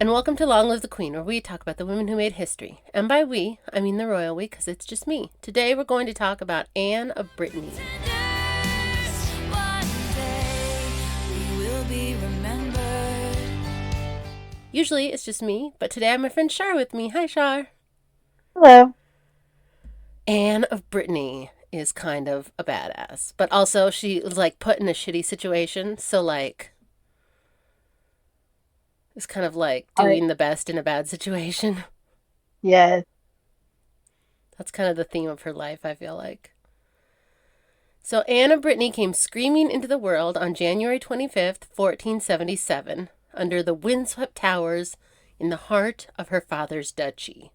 and welcome to Long Live the Queen, where we talk about the women who made history. And by we, I mean the royal we, because it's just me. Today we're going to talk about Anne of Brittany. Usually it's just me, but today I have my friend Char with me. Hi, Char. Hello. Anne of Brittany is kind of a badass, but also she was like put in a shitty situation, so like it's kind of like I doing the best in a bad situation. Yes. That's kind of the theme of her life, I feel like. So Anne of Brittany came screaming into the world on January 25th, 1477, under the windswept towers in the heart of her father's duchy.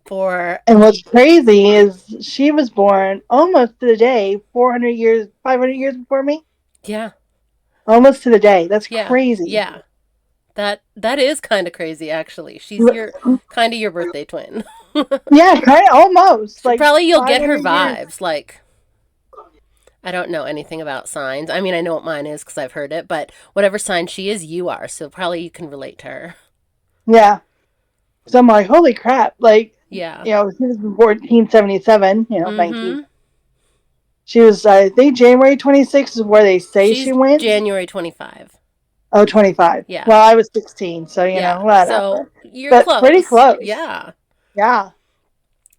For And what's crazy is she was born almost to the day, 400 years, 500 years before me. yeah, Almost to the day. That's yeah, crazy. yeah. That is kind of crazy, actually. She's your kind of your birthday twin. Yeah, kind of almost. So Like probably you'll get her 500 years. vibes. Like I don't know anything about signs. I mean, I know what mine is because I've heard it, but whatever sign she is, you are. So probably you can relate to her. Yeah. So I'm like, holy crap. Like, Yeah. she was born 1477, 19. Mm-hmm. She was, I think, January 26th is where they say she She's went. January 25. Oh, 25. Yeah. Well, I was 16, so, Yeah. So whatever. you're But pretty close. close. Yeah. Yeah.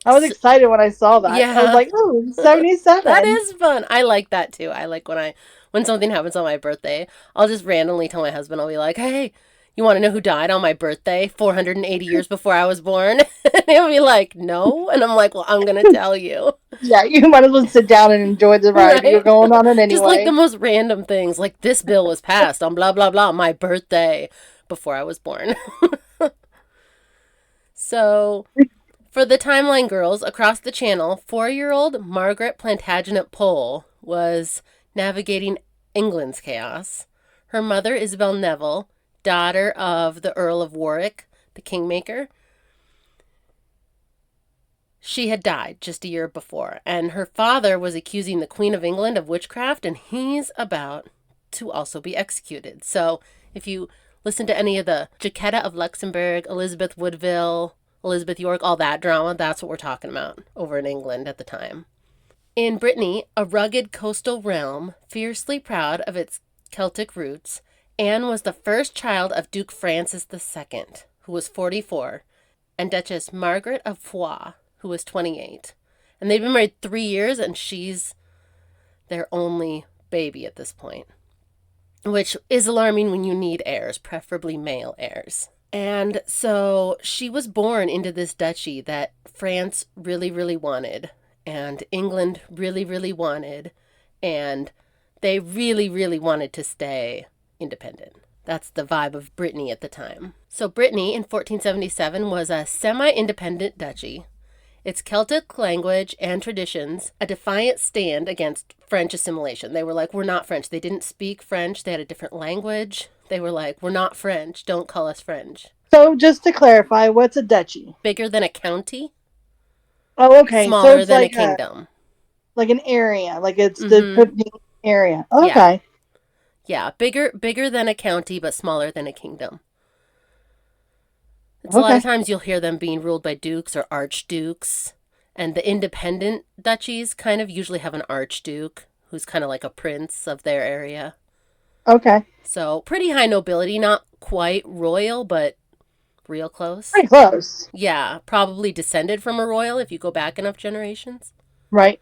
I was S excited when I saw that. I was yeah. like, "Ooh, That 77." is fun. I like that too. I like when something happens on my birthday, I'll just randomly tell my husband, I'll be like, "Hey, you want to know who died on my birthday 480 years before I was born?" And he'll be like, "No." And I'm like, "Well, I'm going to tell you." Yeah, you might as well sit down and enjoy the ride. You're Right? going on it Just like the anyway. most random things, like this bill was passed on blah blah blah my birthday before I was born. So, for the timeline girls across the channel, 4-year-old Margaret Plantagenet Pole was navigating England's chaos. Her mother, Isabel Neville, daughter of the Earl of Warwick, the kingmaker, she had died just a year before, and her father was accusing the Queen of England of witchcraft, and he's about to also be executed. So, if you listen to any of the Jacquetta of Luxembourg, Elizabeth Woodville, Elizabeth York, all that drama, that's what we're talking about over in England at the time. In Brittany, a rugged coastal realm, fiercely proud of its Celtic roots, Anne was the first child of Duke Francis II, who was 44, and Duchess Margaret of Foix, who was 28. And they've been married 3 years, and she's their only baby at this point, which is alarming when you need heirs, preferably male heirs. And so she was born into this duchy that France really, really wanted, and England really, really wanted, and they really, really wanted to stay independent. That's the vibe of Brittany at the time. So Brittany in 1477 was a semi-independent duchy. Its Celtic language and traditions a defiant stand against French assimilation. They were like, we're not French. They didn't speak French. They had a different language. They were like, we're not French. Don't call us French. So, just to clarify, what's a duchy? Bigger than a county, Oh, okay. So smaller it's than a like kingdom. an area, like it's the Mm-hmm. 15 area. Yeah. Okay. Yeah. Bigger than a county, but smaller than a kingdom. It's a lot of Okay. times you'll hear them being ruled by dukes or archdukes. And the independent duchies kind of usually have an archduke who's kind of like a prince of their area. Okay. So pretty high nobility, not quite royal, but real close. Pretty close. Yeah, probably descended from a royal if you go back enough generations. Right.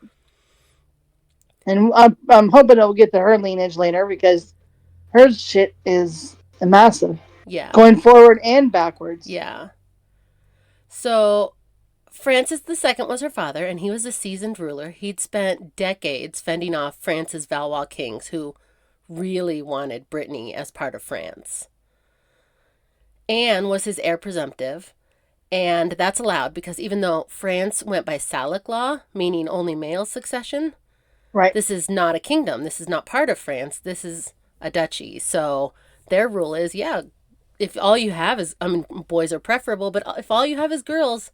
And I'm hoping it'll get to her lineage later because her shit is massive, Yeah, going forward and backwards. yeah. So Francis II was her father, and he was a seasoned ruler. He'd spent decades fending off France's Valois kings who really wanted Brittany as part of France. Anne was his heir presumptive, and that's allowed because even though France went by Salic law, meaning only male succession, Right. this is not a kingdom. This is not part of France. This is a duchy. So their rule is, yeah, if all you have is, I mean, boys are preferable, but if all you have is girls,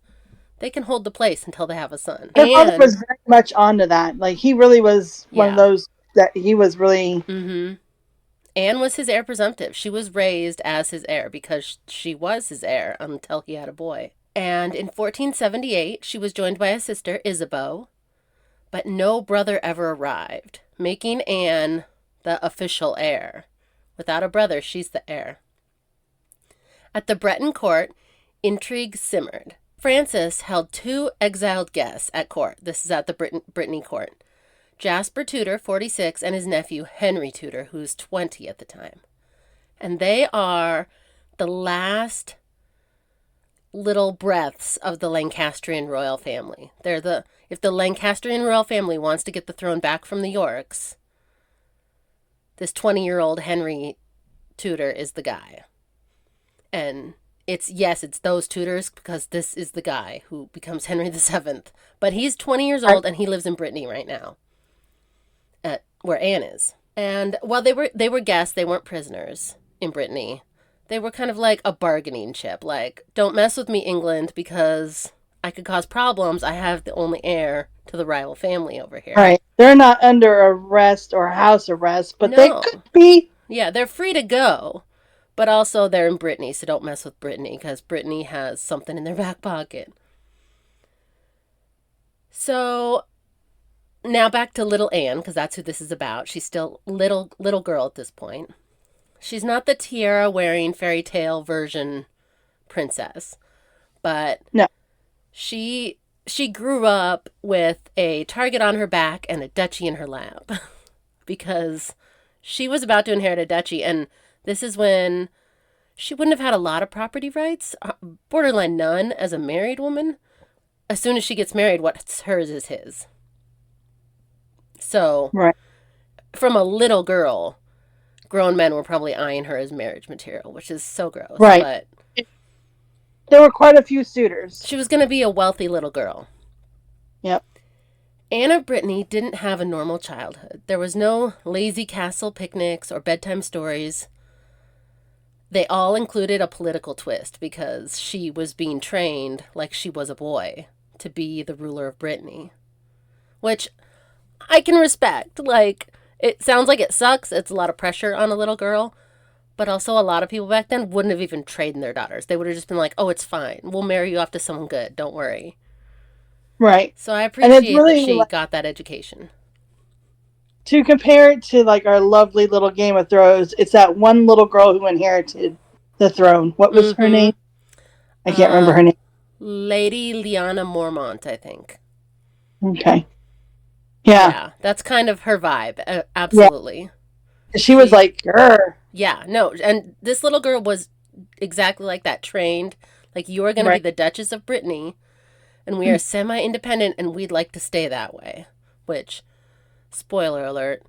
they can hold the place until they have a son. Her father And was very much onto that. Like he really was one of yeah, those that he was really mm-hmm. Anne was his heir presumptive. She was raised as his heir because she was his heir until he had a boy. And in 1478, she was joined by a sister, Isabeau, but no brother ever arrived, making Anne the official heir. Without a brother, she's the heir. At the Breton court, intrigue simmered. Francis held two exiled guests at court. This is at the Brittany court. Jasper Tudor, 46, and his nephew Henry Tudor, who's 20 at the time. And they are the last little breaths of the Lancastrian royal family. If the Lancastrian royal family wants to get the throne back from the Yorks, this 20-year-old Henry Tudor is the guy. And it's those Tudors because this is the guy who becomes Henry VII. But he's 20 years old and he lives in Brittany right now. Where Anne is. And while they were guests, they weren't prisoners in Brittany. They were kind of like a bargaining chip. Like, don't mess with me, England, because I could cause problems. I have the only heir to the rival family over here. Right. They're not under arrest or house arrest, but they No. could be. Yeah, they're free to go. But also they're in Brittany, so don't mess with Brittany because Brittany has something in their back pocket. So now back to little Anne, because that's who this is about. She's still little girl at this point. She's not the tiara-wearing fairy tale version princess, but No. she grew up with a target on her back and a duchy in her lap because she was about to inherit a duchy, and this is when she wouldn't have had a lot of property rights, borderline none as a married woman. As soon as she gets married, what's hers is his. So, right. From a little girl, grown men were probably eyeing her as marriage material, which is so gross. Right. But there were quite a few suitors. She was going to be a wealthy little girl. Yep. Anne of Brittany didn't have a normal childhood. There was no lazy castle picnics or bedtime stories. They all included a political twist because she was being trained like she was a boy to be the ruler of Brittany, which I can respect. Like, it sounds like it sucks. It's a lot of pressure on a little girl. But also a lot of people back then wouldn't have even traded their daughters. They would have just been like, oh, it's fine. We'll marry you off to someone good. Don't worry. Right. So I appreciate really, that she got that education. To compare it to like our lovely little Game of Thrones, it's that one little girl who inherited the throne. What was her name? I can't remember her name. Lady Lyanna Mormont, I think. Okay. Yeah. That's kind of her vibe. Absolutely. Yeah. She was like, grr. Yeah, no. And this little girl was exactly like that, trained. Like, you are going to be the Duchess of Brittany, and we are semi-independent, and we'd like to stay that way. Which, spoiler alert,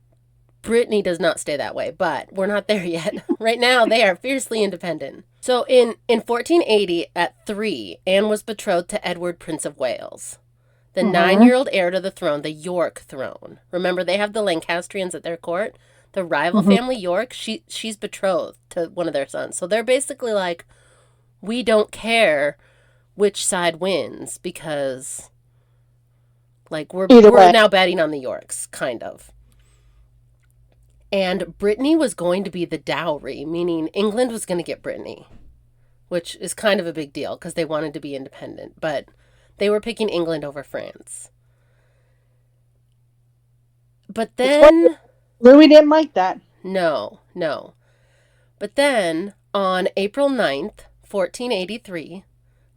Brittany does not stay that way, but we're not there yet. Right now, they are fiercely independent. So in 1480, at 3, Anne was betrothed to Edward, Prince of Wales, the 9-year-old heir to the throne, the York throne. Remember, they have the Lancastrians at their court. The rival family, York, she's betrothed to one of their sons. So they're basically like, we don't care which side wins because, like, we're now betting on the Yorks, kind of. And Brittany was going to be the dowry, meaning England was going to get Brittany, which is kind of a big deal because they wanted to be independent. But they were picking England over France. But then Louis didn't like that. No. But then on April 9th, 1483,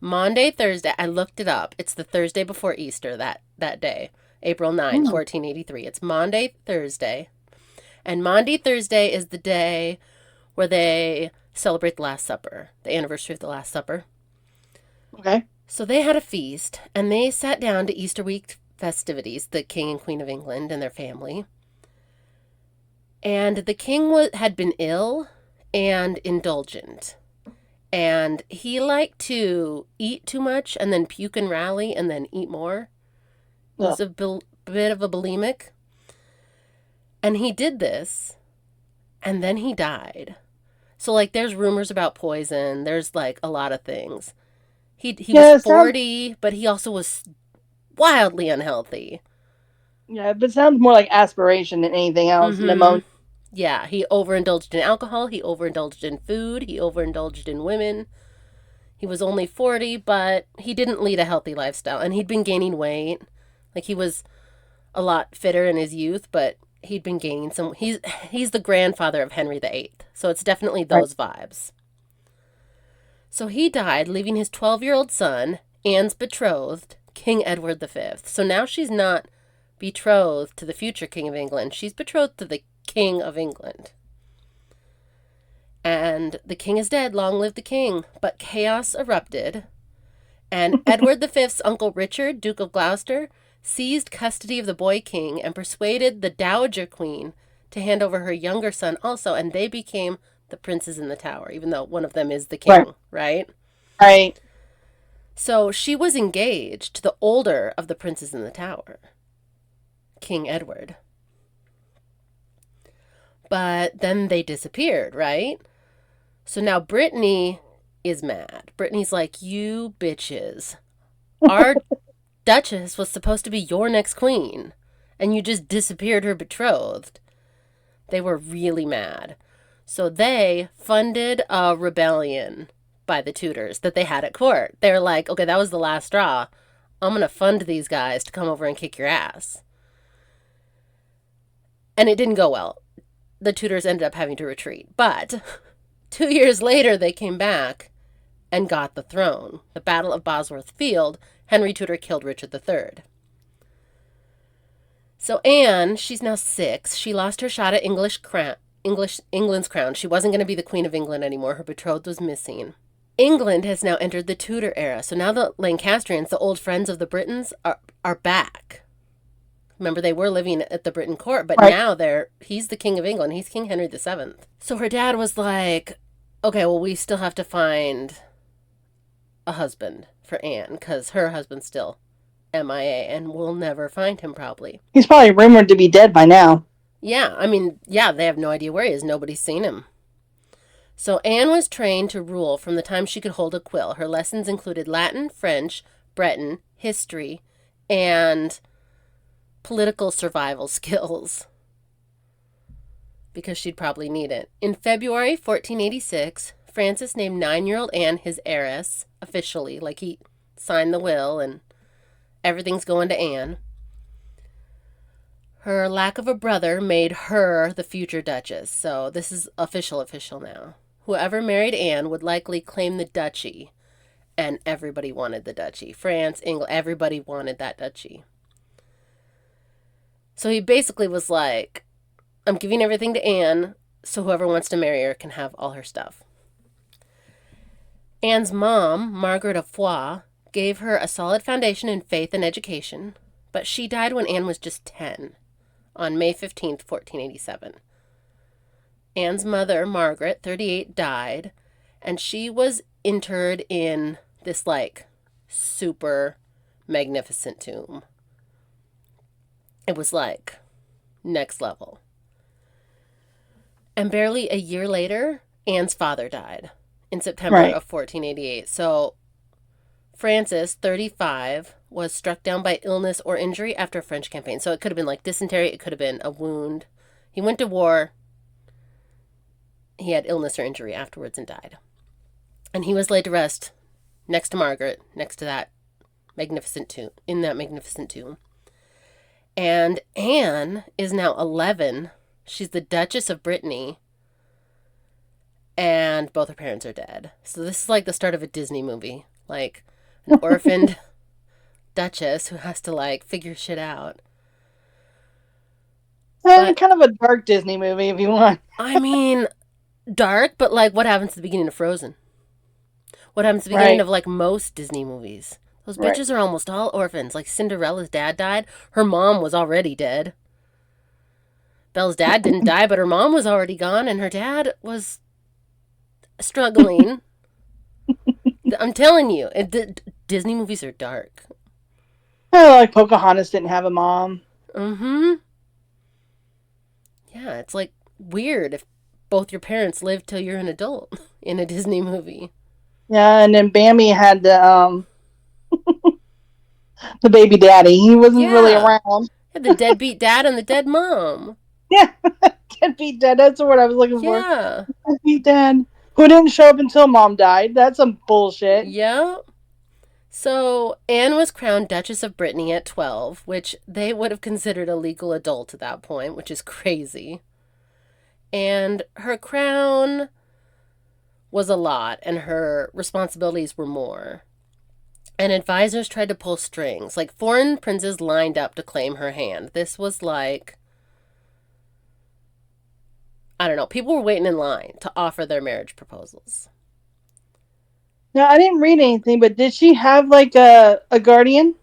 Maundy Thursday, I looked it up. It's the Thursday before Easter that day, April 9th, 1483. It's Maundy Thursday. And Maundy Thursday is the day where they celebrate the Last Supper, the anniversary of the Last Supper. Okay. So they had a feast, and they sat down to Easter week festivities, the King and Queen of England and their family. And the king had been ill and indulgent. And he liked to eat too much and then puke and rally and then eat more. He was a bit of a bulimic. And he did this, and then he died. So, like, there's rumors about poison. There's, like, a lot of things. He was 40, but he also was wildly unhealthy. Yeah, but it sounds more like aspiration than anything else. Pneumonia. Yeah, he overindulged in alcohol, he overindulged in food, he overindulged in women. He was only 40, but he didn't lead a healthy lifestyle. And he'd been gaining weight. Like, he was a lot fitter in his youth, but he'd been gaining some. He's the grandfather of Henry VIII. So it's definitely Right. those vibes. So he died, leaving his 12-year-old son, Anne's betrothed, King Edward V. So now she's not betrothed to the future King of England. She's betrothed to the King of England. And the king is dead. Long live the king. But chaos erupted, and Edward V's uncle Richard, Duke of Gloucester, seized custody of the boy king and persuaded the Dowager Queen to hand over her younger son also, and they became the princes in the tower, even though one of them is the Right. king, right? Right. So she was engaged to the older of the princes in the tower, King Edward. But then they disappeared, right? So now Brittany is mad. Brittany's like, you bitches. Our Duchess was supposed to be your next queen, and you just disappeared her betrothed. They were really mad. So they funded a rebellion by the Tudors that they had at court. They're like, okay, that was the last straw. I'm going to fund these guys to come over and kick your ass. And it didn't go well. The Tudors ended up having to retreat. But 2 years later, they came back and got the throne. The Battle of Bosworth Field, Henry Tudor killed Richard III. So Anne, she's now 6. She lost her shot at England's crown. She wasn't going to be the Queen of England anymore. Her betrothed was missing. England has now entered the Tudor era. So now the Lancastrians, the old friends of the Britons, are back. Remember, they were living at the Britain court, but Right. now he's the King of England. He's King Henry VII. So her dad was like, okay, well, we still have to find a husband for Anne because her husband's still MIA and we'll never find him probably. He's probably rumored to be dead by now. Yeah, I mean, yeah, they have no idea where he is. Nobody's seen him. So Anne was trained to rule from the time she could hold a quill. Her lessons included Latin, French, Breton, history, and political survival skills because she'd probably need it. In February 1486, Francis named 9-year-old Anne his heiress officially, like he signed the will and everything's going to Anne. Her lack of a brother made her the future Duchess, so this is official now. Whoever married Anne would likely claim the duchy, and everybody wanted the duchy. France, England, everybody wanted that duchy. So he basically was like, I'm giving everything to Anne, so whoever wants to marry her can have all her stuff. Anne's mom, Margaret of Foix, gave her a solid foundation in faith and education, but she died when Anne was just 10, on May 15th, 1487. Anne's mother, Margaret, 38, died, and she was interred in this, like, super magnificent tomb. It was, like, next level. And barely a year later, Anne's father died in September Right. of 1488. So Francis, 35, was struck down by illness or injury after a French campaign. So it could have been like dysentery, it could have been a wound. He went to war, he had illness or injury afterwards and died. And he was laid to rest next to Margaret, next to that magnificent tomb, in that magnificent tomb. And Anne is now 11. She's the Duchess of Brittany. And both her parents are dead. So this is like the start of a Disney movie. Like an orphaned duchess who has to like figure shit out. But Kind of a dark Disney movie if you want. I mean, dark, but like what happens at the beginning of Frozen? What happens at the beginning Right. of like most Disney movies? Those Right. bitches are almost all orphans. Like Cinderella's dad died. Her mom was already dead. Belle's dad didn't die, but her mom was already gone, and her dad was struggling. I'm telling you, Disney movies are dark. Like Pocahontas didn't have a mom. Mm-hmm. Yeah, it's like weird if both your parents live till you're an adult in a Disney movie. Yeah, and then Bambi had the baby daddy. He wasn't really Yeah. around. Yeah, the deadbeat dad and the dead mom. Yeah, deadbeat dad. That's the word I was looking for. Yeah. Deadbeat dad who didn't show up until mom died. That's some bullshit. Yeah. So Anne was crowned Duchess of Brittany at 12, which they would have considered a legal adult at that point, which is crazy. And her crown was a lot, and her responsibilities were more. And advisors tried to pull strings. Like, foreign princes lined up to claim her hand. This was like, I don't know, people were waiting in line to offer their marriage proposals. Now I didn't read anything, but did she have like a guardian?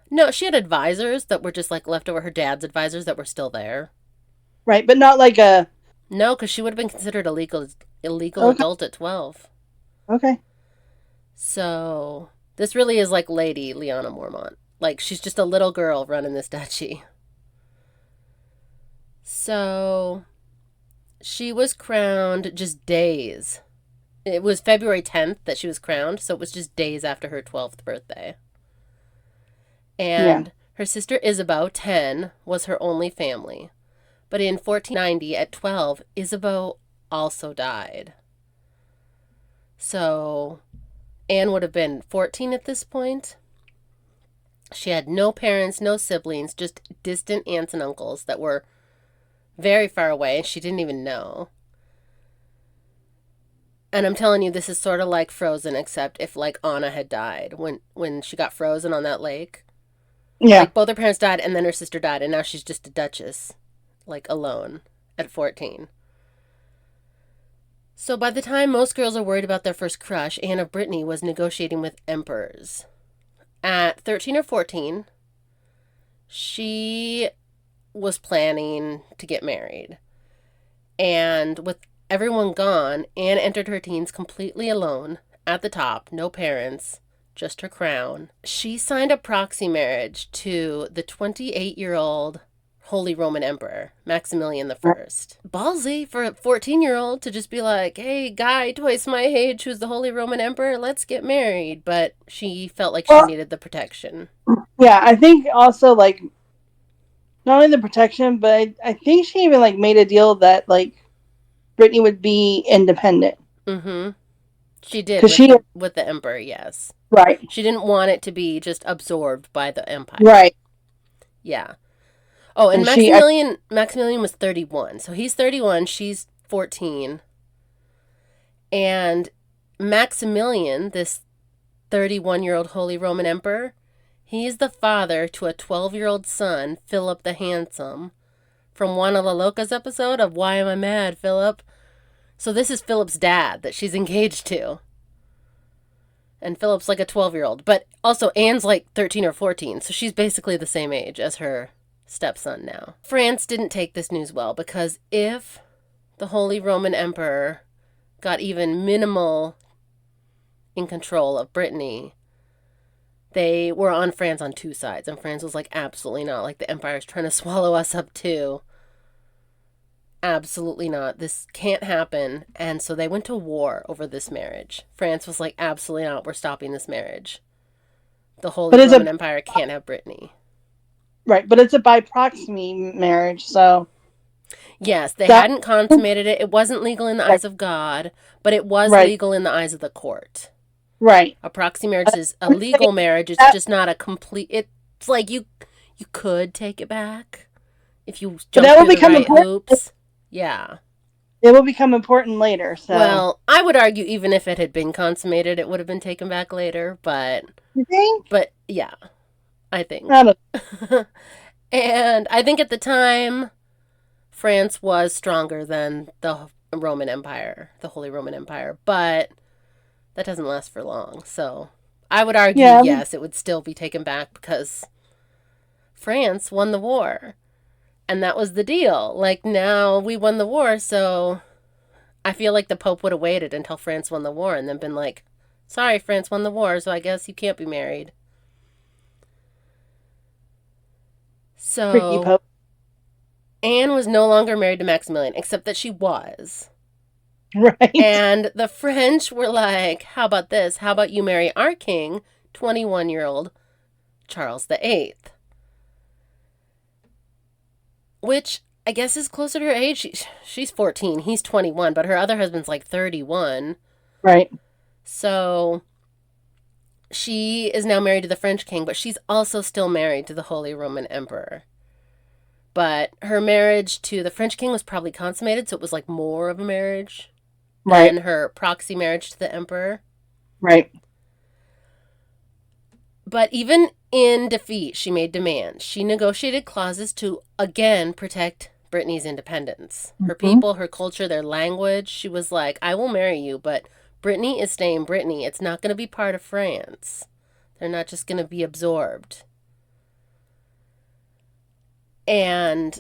No, she had advisors that were just like left over, her dad's advisors that were still there. Right, but not like a. No, because she would have been considered a illegal Okay. adult at 12. Okay. So this really is like Lady Lyanna Mormont. Like, she's just a little girl running this duchy. So she was crowned just days. It was February 10th that she was crowned, so it was just days after her 12th birthday. Yeah. And her sister Isabeau, 10, was her only family. But in 1490, at 12, Isabeau also died. So Anne would have been 14 at this point. She had no parents, no siblings, just distant aunts and uncles that were very far away. She didn't even know. And I'm telling you, this is sort of like Frozen, except if like Anna had died when she got frozen on that lake. Yeah. Like, both her parents died and then her sister died, and now she's just a duchess, like, alone at 14. So by the time most girls are worried about their first crush, Anne of Brittany was negotiating with emperors. At 13 or 14, she was planning to get married. And with everyone gone, Anne entered her teens completely alone, at the top, no parents, just her crown. She signed a proxy marriage to the 28-year-old Holy Roman Emperor, Maximilian I. Ballsy for a 14-year-old to just be like, hey, guy twice my age who's the Holy Roman Emperor, let's get married. But she felt like she Well, needed the protection. yeah, I think also like not only the protection, but I think she even like made a deal that like Brittany would be independent Mm-hmm. She did because she with the emperor, yes. right, She didn't want it to be just absorbed by the empire. right, Yeah. Oh, and and she Maximilian was 31. So he's 31, she's 14. And Maximilian, this 31-year-old Holy Roman Emperor, he's the father to a 12-year-old son, Philip the Handsome, from Juana La Loca's episode of Why Am I Mad, Philip? So this is Philip's dad that she's engaged to. And Philip's like a 12-year-old. But also Anne's like 13 or 14, so she's basically the same age as her stepson now. France didn't take this news well, because if the Holy Roman Emperor got even minimal in control of Brittany, they were on France on two sides. And France was like, absolutely not. Like, the Empire's trying to swallow us up too. Absolutely not. This can't happen. And so they went to war over this marriage. France was like, absolutely not. We're stopping this marriage. The Holy Roman Empire can't have Brittany. Right, but it's a by proxy marriage, so. Yes, they hadn't consummated it. It wasn't legal in the eyes of God, but it was legal in the eyes of the court. Right. A proxy marriage is a legal marriage. It's just not a complete. It's like you could take it back if you jump through the right hoops. Yeah. It will become important later. So. Well, I would argue even if it had been consummated, it would have been taken back later. But you think? But yeah, I think. And I think at the time, France was stronger than the Roman Empire, the Holy Roman Empire. But that doesn't last for long. So I would argue, yes, it would still be taken back because France won the war. And that was the deal. Like, now we won the war, so I feel like the Pope would have waited until France won the war and then been like, sorry, France won the war, so I guess you can't be married. So, freaky Pope. Anne was no longer married to Maximilian, except that she was. Right. And the French were like, how about this? How about you marry our king, 21-year-old Charles VIII? Which, I guess is closer to her age. She's 14. He's 21, but her other husband's like 31. Right. So she is now married to the French king, but she's also still married to the Holy Roman Emperor. But her marriage to the French king was probably consummated, so it was like more of a marriage than Right. her proxy marriage to the emperor. Right. But even in defeat, she made demands. She negotiated clauses to, again, protect Brittany's independence. Her Mm-hmm. people, her culture, their language. She was like, I will marry you, but Brittany is staying Brittany. It's not going to be part of France. They're not just going to be absorbed. And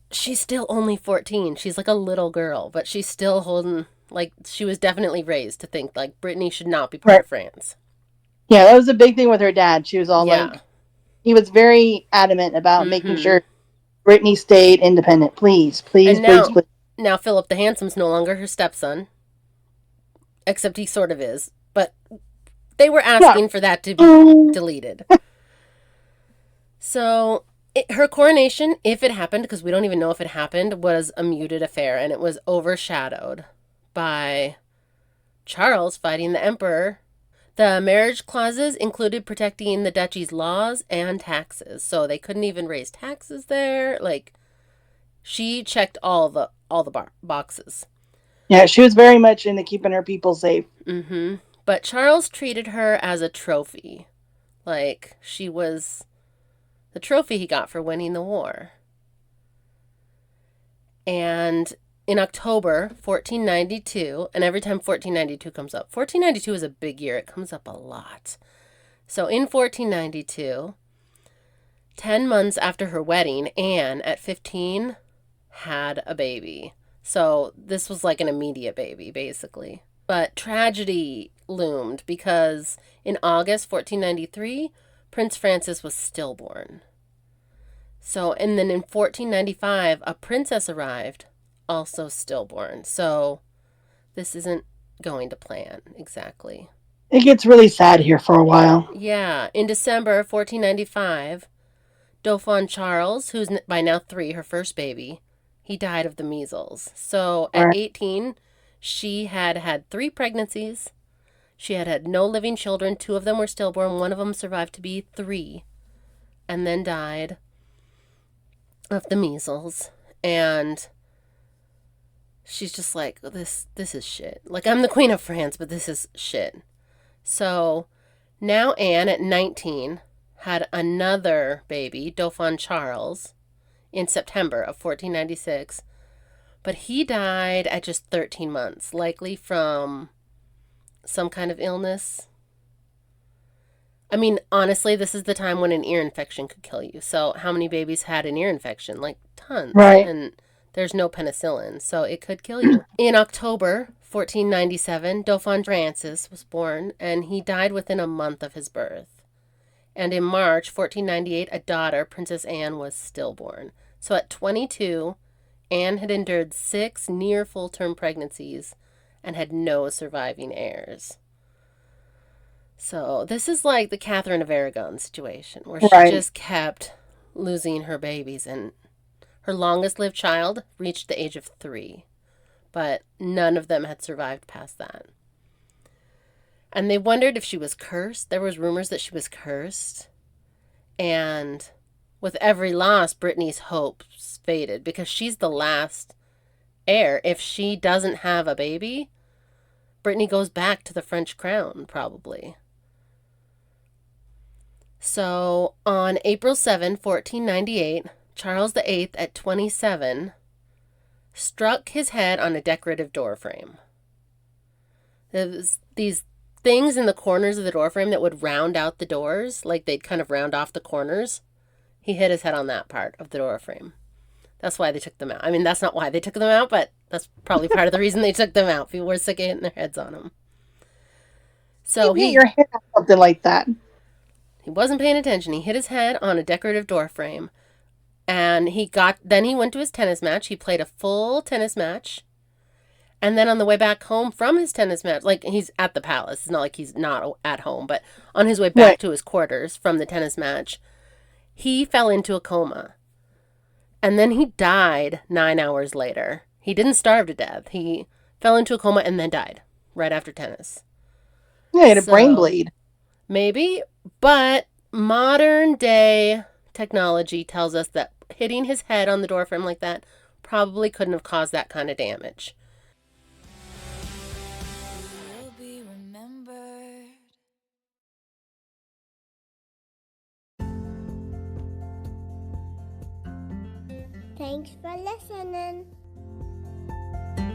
she's still only 14. She's like a little girl, but she's still holding, like, she was definitely raised to think, like, Brittany should not be part Right. of France. Yeah, that was a big thing with her dad. She was all Yeah. like, he was very adamant about making Mm-hmm. sure Brittany stayed independent. Please, please, And please, please. now Philip the Handsome's no longer her stepson, except he sort of is. But they were Yeah. asking for that to be deleted. So her coronation, if it happened, because we don't even know if it happened, was a muted affair, and it was overshadowed by Charles fighting the emperor. The marriage clauses included protecting the duchy's laws and taxes, so they couldn't even raise taxes there. Like, she checked all the boxes. Yeah, she was very much into keeping her people safe. Mm-hmm. But Charles treated her as a trophy. Like, she was the trophy he got for winning the war. And in October 1492, and every time 1492 comes up, 1492 is a big year. It comes up a lot. So in 1492, 10 months after her wedding, Anne, at 15, had a baby. So this was like an immediate baby, basically. But tragedy loomed because in August 1493, Prince Francis was stillborn. So, and then in 1495, a princess arrived, also stillborn. So this isn't going to plan exactly. It gets really sad here for a while. Yeah, in December 1495, Dauphin Charles, who's by now 3, her first baby, he died of the measles. So at Right. 18, she had had 3 pregnancies. She had had no living children. 2 of them were stillborn. One of them survived to be 3 and then died of the measles. And she's just like, this is shit. Like, I'm the Queen of France, but this is shit. So now Anne, at 19, had another baby, Dauphin Charles, in September of 1496. But he died at just 13 months, likely from some kind of illness. I mean, honestly, this is the time when an ear infection could kill you. So how many babies had an ear infection? Like, tons. Right. And there's no penicillin, so it could kill you. In October 1497, Dauphin Francis was born, and he died within a month of his birth. And in March 1498, a daughter, Princess Anne, was stillborn. So at 22, Anne had endured 6 near full-term pregnancies and had no surviving heirs. So this is like the Catherine of Aragon situation, where she Right. just kept losing her babies, and her longest-lived child reached the age of 3, but none of them had survived past that. And they wondered if she was cursed. There was rumors that she was cursed. And with every loss, Brittany's hopes faded because she's the last heir. If she doesn't have a baby, Brittany goes back to the French crown, probably. So on April 7, 1498, Charles VIII, at 27, struck his head on a decorative doorframe. There was these things in the corners of the doorframe that would round out the doors, like they'd kind of round off the corners. He hit his head on that part of the doorframe. That's why they took them out. I mean, that's not why they took them out, but that's probably part of the reason they took them out. People were sick of hitting their heads on them. So You hit your head on something like that. He wasn't paying attention. He hit his head on a decorative doorframe. And then he went to his tennis match. He played a full tennis match. And then on the way back home from his tennis match, like, he's at the palace. It's not like he's not at home, but on his way back Right. to his quarters from the tennis match, he fell into a coma. And then he died 9 hours later. He didn't starve to death. He fell into a coma and then died right after tennis. Yeah, he had a brain So bleed. maybe, but modern day technology tells us that hitting his head on the door frame like that probably couldn't have caused that kind of damage. You'll be remembered. Thanks for listening.